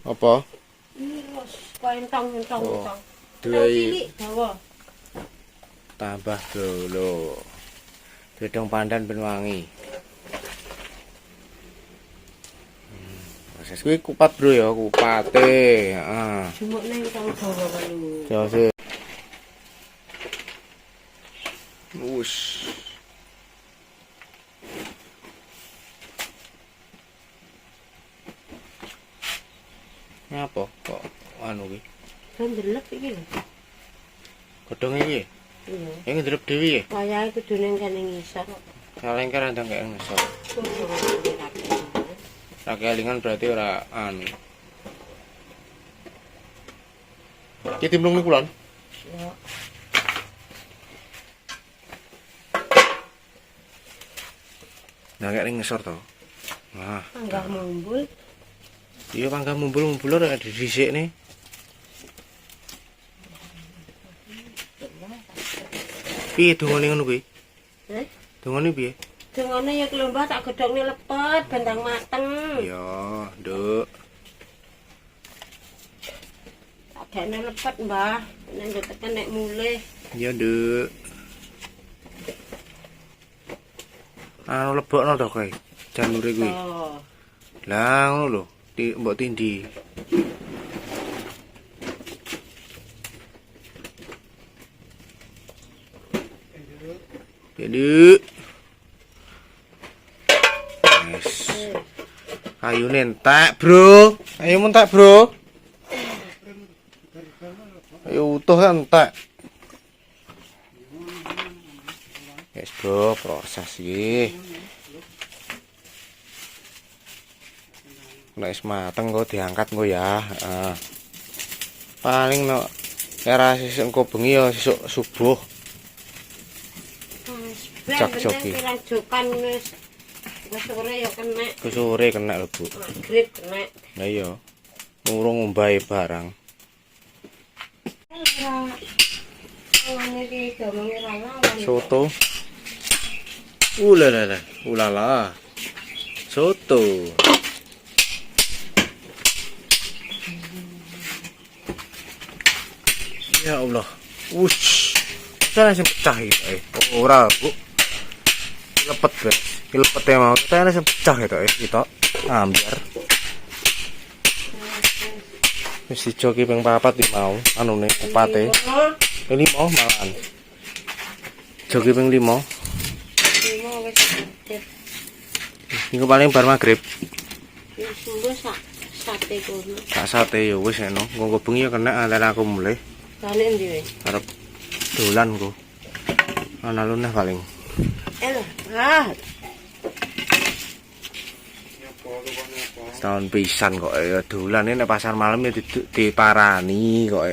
Apa? Ini los, entong. Duwe Dawa. tambah dulu. Gedong pandan ben wangi. Proses kuwi kupat, Bro ya, kupate. Heeh. Cuma nang kang dawa kalu. Jose. Wush. Ngapa kok anu ki? Kan delep iki lho. Godhonge iki. Iya. Ya ndelep dhewe ya. Wayahe kudune kene ngisor. Kaleng kan ndang gak ngesor. Sak kelingan berarti ora anu. Ki timplung niku lon. Ya. Nah gak ngesor to. Nah, Enggak mumbul. iya pangga mumbul-mumbul ora dhisik nih. Piye dongane ngono kuwi? Heh? Dongane piye? Dengane ya kelombah tak gedhokne lepet bentang mateng. Iya, Nduk. Tak gene lepet, Mbah. Nek tekan nek mulih. Iya, Nduk. Anu lebokno to kowe. Janure kuwi. Oh. Lah ngono lho, mbok tindi. Jadi, yes. Kayune entek, Bro. Ayo entek, Bro. Ayo utuh entek. Yes, Bro, proses iki. Nek wis mateng kok diangkat kok ya. Heeh. Paling nek era sesuk engko bengi ya sesuk subuh. Cak joki. Rajukan wis sore ya kena. Ke sore kena lho, Bu. Magrib kena. Lah iya. Ngurung ngombahe barang. Soto. Ulala. Soto. Ya Allah. Wush. Saya langsung pecah itu. Ora, Bu. Lepet, guys. Lepet ya mau. Saya langsung pecah itu, kita ambiar. Wis dijoki ping 4 iki mau. Anune kupate. Ping 5 malahan. Joki ping 5. 5 wis aktif. Iku paling bar magrib. Wis sembuh sate kono. Tak sate ya wis eno. Engko bengi ya kena anten aku mulai. Balik ndi wis? Arep dolan ku. Ana luneh paling. Elo, ah. Setahun pisan kok ya dolan nek pasar malam ya diparani kok.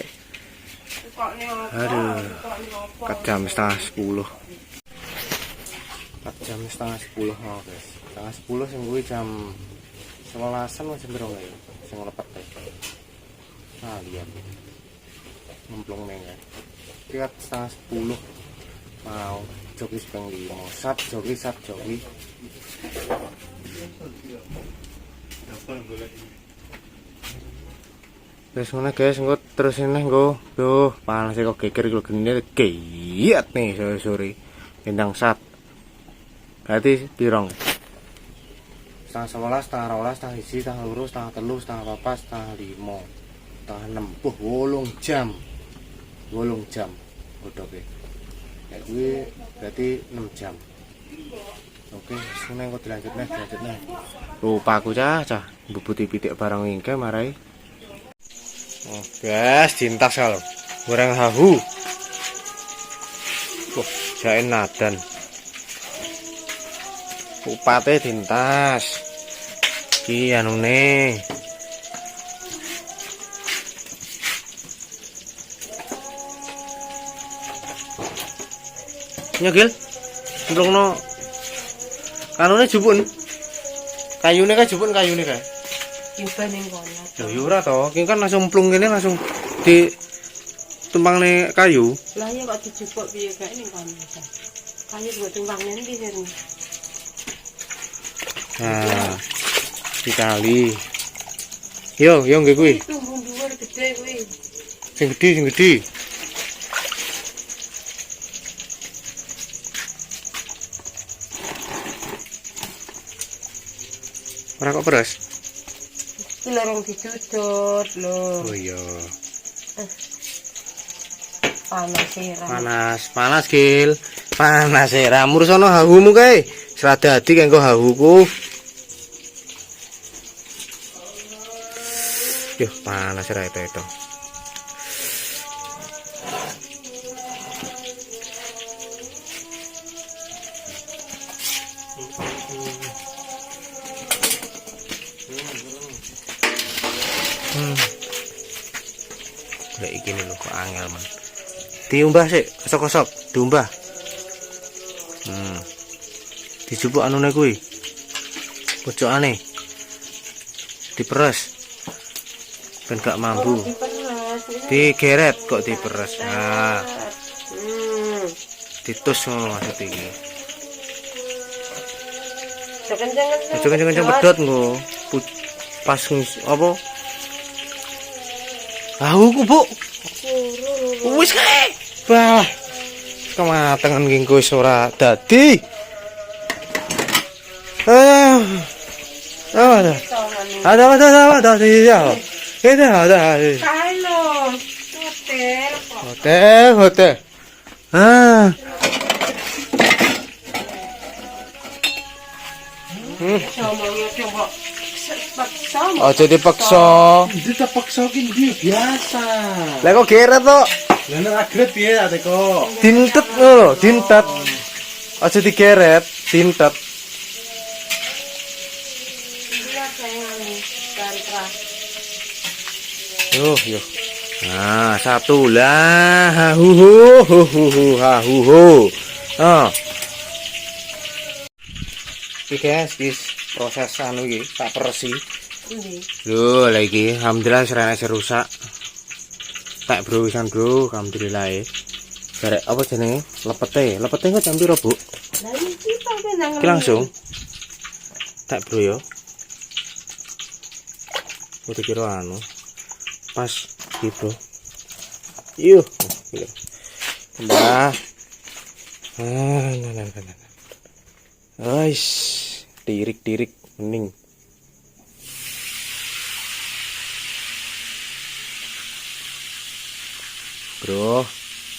Aduh. Jam setengah 10. Jam setengah 10 oh, guys. Setengah 10 sing kuwi jam 11-an wis jam ya. Sing lepet. Nah, lihat. Nemplung neng ya. Tiap setengah 10 mau joki sepeng 5 sat joki terus mana guys engko terus ini engko tuh panas kok geger kok gini giat nih sore bintang sat berarti pirong setengah 11 setengah 12 setengah 1 setengah 2 setengah 3 setengah 4 setengah 5 setengah 6 jam udah oke kayak gue berarti 6 jam oke sekarang aku dilanjut nih lupa aku cah bubuti pitik barang wingke marai oh guys dintas kalau goreng hahu jain nadan upate dintas iki anune nyegil no kanune jupun kayune kan jupun kayune kan Coba ning kono. yo ora to ki kan langsung mplung kene langsung di tumpangne kayu Lah ya kok dijupuk piye gak ning kono. Kayu kok tumpangne ndi kan. nah dikali Yo nggih kuwi. Tumbung dhuwur gede kuwi. Sing gedhi, sing gedhi. Ora kok peres. Iki lorong dicudut lho. Oh iya. Panas era. Panas Gil. Panas era. Mursono hahumu kae. Serada dadi kanggo hahuku. Yo, panas era itu. Kayak gini loh kok angel man. Diumbah sih, kosok-kosok, diumbah. Dijupuk anune kuwi. Pojokane. Diperes. Ben gak mambu. Digeret kok diperes. Nah. Ditus ngono maksud iki. Kenceng-kenceng pedot nggo. Pas apa? Aku Bu. Wis kae. Bah. Kematengan ki engko wis ora dadi. Ada ya. Ada. Halo. Hotel kok. Hotel. Aja dipaksa. Dipaksa ki biasa. Lah kok geret to? Lah nek agret piye ateko? Dintet lho, dintet. Aja digeret, dintet. Yo. Nah, satu lah. Hahuhu. Iki guys, proses anu iki tak peresi. Lho, lagi alhamdulillah serene rusak. Tak bro wisan bro, alhamdulillah ya. Garek apa jenenge? Lepete kok jam piro, Bu? Lah iki Iki langsung. Tak bro yo. Udah kira anu. Pas gitu. Yuh. Nah. Ais, tirik mending. Bro,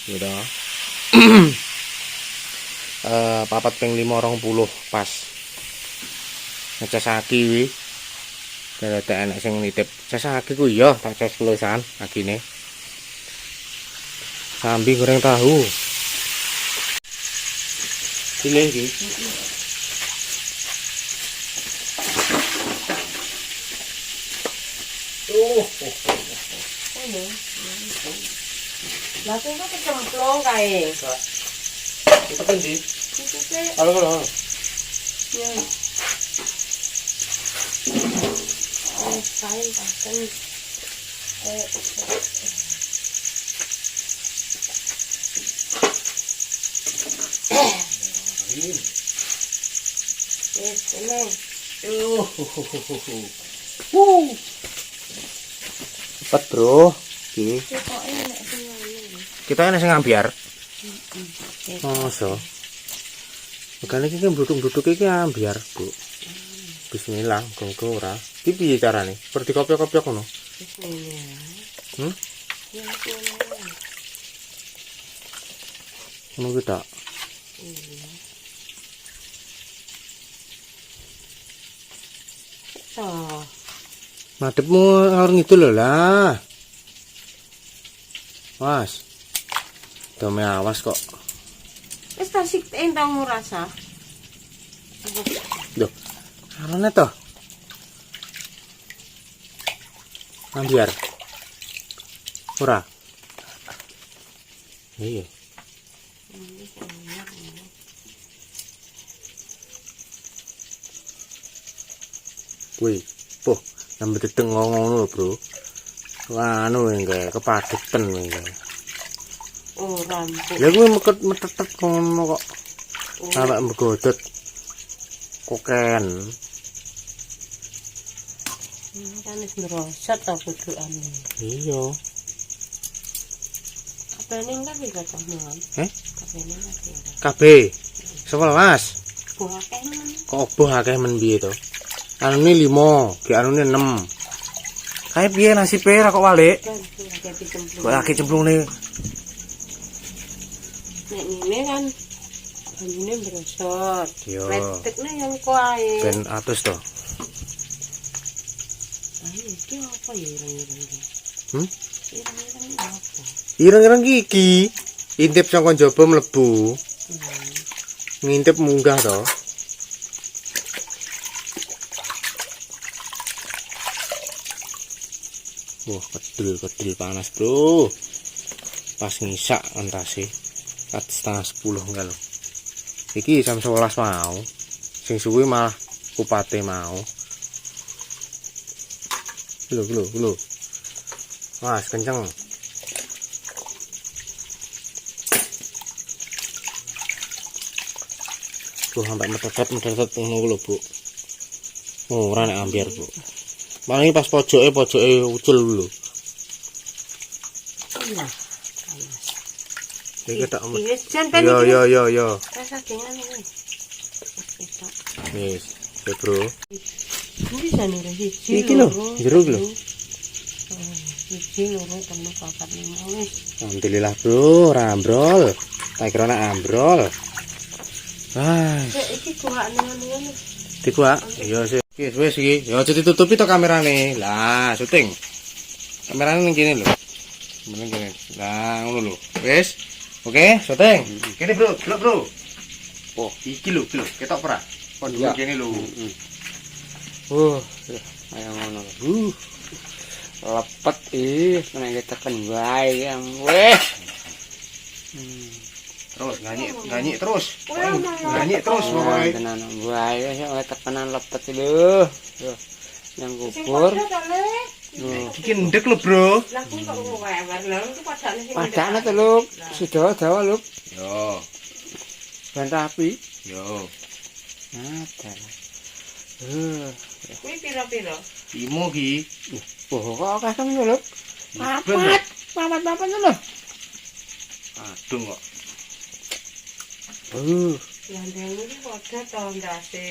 gitu. Papat ping 520 pas. Ngecas aki wi. Dadi enek sing nitip. Cas aki ku iya, tak cas tulisan akine. Sambi goreng tahu. Pilih iki. Lah kok kecemplung kae. Itu kan di. Itu Halo. ya. Kain pasen. Tenang. Cepet bro. Iki. Kita enak sing ambiar. Masa. Makane iki mblutuk-mblutuk iki ambiar, Bu. Bismillah, gonggo ora. Iki piye carane? Seperti kopiok-kopiok ngono. Bismillah. Ngono ki tak. Madepmu harus ngidul lho lah. Mas. Dome awas kok. Wis tasik entang rasa. Loh. Arane to. Ambiar. Ora. Iya. Wih, poh, nambah teteng ngono bro. Wah, anu enggak kepadetan enggak. Oh, rampung. Lah kuwi metet ngono kok. Sampai mbegodot koken. Kan wis ngrosot to kudukane. Iya. Kabeh kan iki kacang. Eh? Kabeh lagi. Kabeh 11. Buah akeh men. Kok oboh akeh men piye to? Anune 5, ki anune 6. Kae piye nasibe ra kok walik? Kan akeh dicemplung. Kok akeh cemplungne. Nek ngene kan banyune ngrosot. Yo. Letekne yang kuae. Ben atus to. Ayo iki apa ya ireng-ireng iki? Hmm? Ireng-ireng iki apa? Ireng-ireng iki intip saka njaba mlebu. Ngintip munggah to. Wah, kedel panas, Bro. Pas ngisak entase. Kat setengah 10 enggak lho. Iki jam 11 mau. Sing suwi malah kupate mau. Lho. Mas, kenceng. Tuh sampai metetet ngono lho, Bu. Oh, ora nek ambiar, Bu. Paling pas pojoke ucul lho. Iya. Iki tak Wis jan kan yo. rasa dengan ini. Wis, Bro. Ini jane siji. Iki lho, jero iki lho. Siji loro telu papat lima wis. Alhamdulillah, Bro, ora ambrol. Tak kira nek ambrol. Ah, Iki kuakne ngono. dikuak. Iya sih. Wis iki. Ya aja ditutupi to kamerane. Lah, syuting. Kamerane ning kene lho. Bener kene. Lah, ngono lho. Wis. Oke, syuting. Kene, Bro. Delok, Bro. Oh, iki lho, ketok ora? Kon dulu kene lho. Ayo ngono. Lepet nek teken wae weh. Terus nyanyi terus. Nyanyi terus pokoke. Tenan wae wis tekenan lepet lho. Yang kubur. Iki ndek lho, Bro. Lah kok wewer lho itu padane sing. Padane to lho, Dawa lho. Yo, Ben rapi. yo. Ada. Kuwi pira-pira? Imo ki. Oh, kok akeh temen lho. Papat lho. Aduh kok. Landeng iki padha to ndase.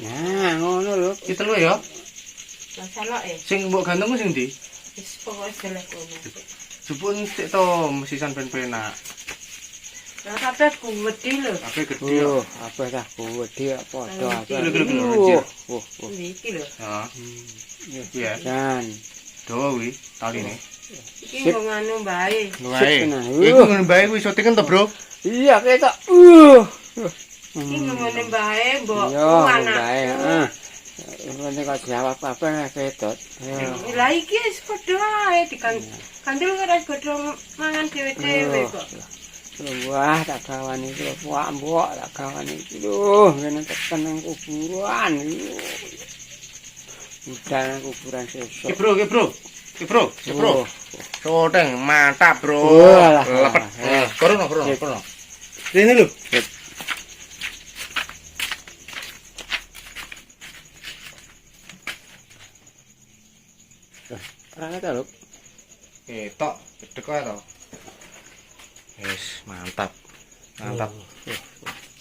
Nah, ngono lho. Iki telu ya. Lah saloke Sing mbok ganteng sing ndi? wis pokoke jelek kono. Jupun sik to mesisan ben penak. Lah kabeh kuwedi lho. Kabeh gedhe ya. Apa dah gede padha apa. Lho. Iki lho. Heeh. Iya. Dan Dawa kuwi taline. Iki nggo nganu bae. Wae. tenan. Iku ngene bae kuwi syuting to, Bro. Iya ketok. Iki nggo ngene bae mbok Yo, anak. bae, heeh. Ini kok jawab apa nek ketot. Lah iki wis padha ae dikandel karo godho mangan dhewe-dhewe kok. Wah, tak kawan iki lho, mbok tak kawan iki lho, ngene teken nang kuburan. Udah nang kuburan sesuk. Ki, Bro. Syuting mantap, Bro. Walah. Lepet. Kono. Ini lho. Ora ketok lho. Ketok, gedhe kok to. Wis, mantap.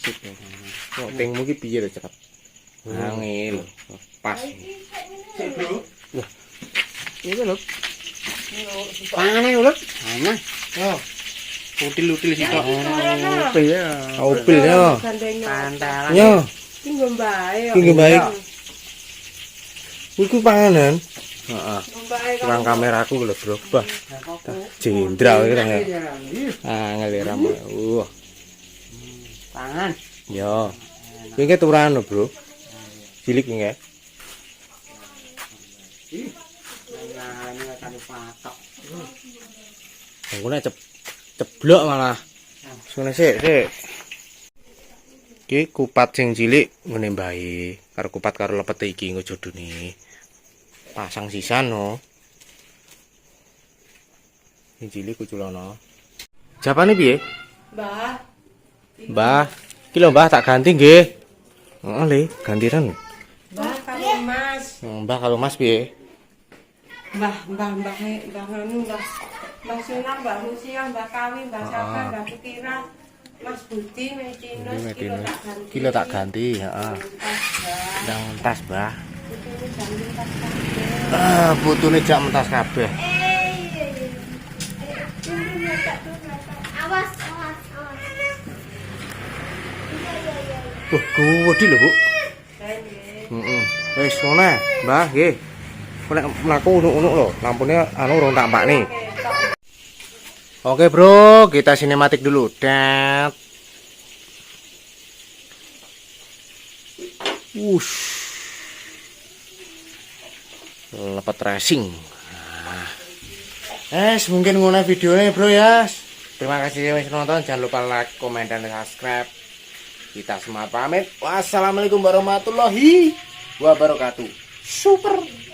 Sip ya. Syutingmu ki piye to cepet? Angel. Pas. Sik, Bro. Iki lho. Pane lho. Ana. Yo. Util sitok. Opil ya. Opil ya. Pantalan. Yo, Iki nggo bae. iki nggih baik. Iku panganan. Heeh. Bae Kurang kameraku lho, Bro. Bah, jenderal iki ya. Angel ramu. Pangan. Yo. Kuwi ki turan lho, Bro. Cilik nggih. Nah, ini kali patok. Bangkune ceblok malah. Sune sik. Iki kupat sing cilik ngene mbae, karo kupat karo lepete iki nggo jodone. Pasang sisan no. Sing cilik kuculono. Japane piye? Mbah. Iki lho Mbah tak ganti nggih. Heeh, Le, gantiran. Mbah kamu Mas. Mbah kalau Mas piye? Mbah nganu Mbah Sunan, Mbah Musia, Mbah Kawi, Mbah Sabar, Mbah Kira, Mas Budi, Metinus, kilo tak ganti. heeh. Tas, Yang tas, Mbah. Putune jam 4 kabeh. Putune jak mentas kabeh. Awas. Gede lho, Bu. Nggih. Heeh. Wis ngono, Mbah, nggih. Nek mlaku unuk-unuk lho, lampune anu urung tak mbakni. Oke, Bro, kita sinematik dulu. Dat. Wush. Lepet racing. Mungkin ngono videonya, Bro ya. Terima kasih yang nonton, jangan lupa like, komen dan subscribe. Kita semua pamit. Wassalamualaikum warahmatullahi wabarakatuh. Super.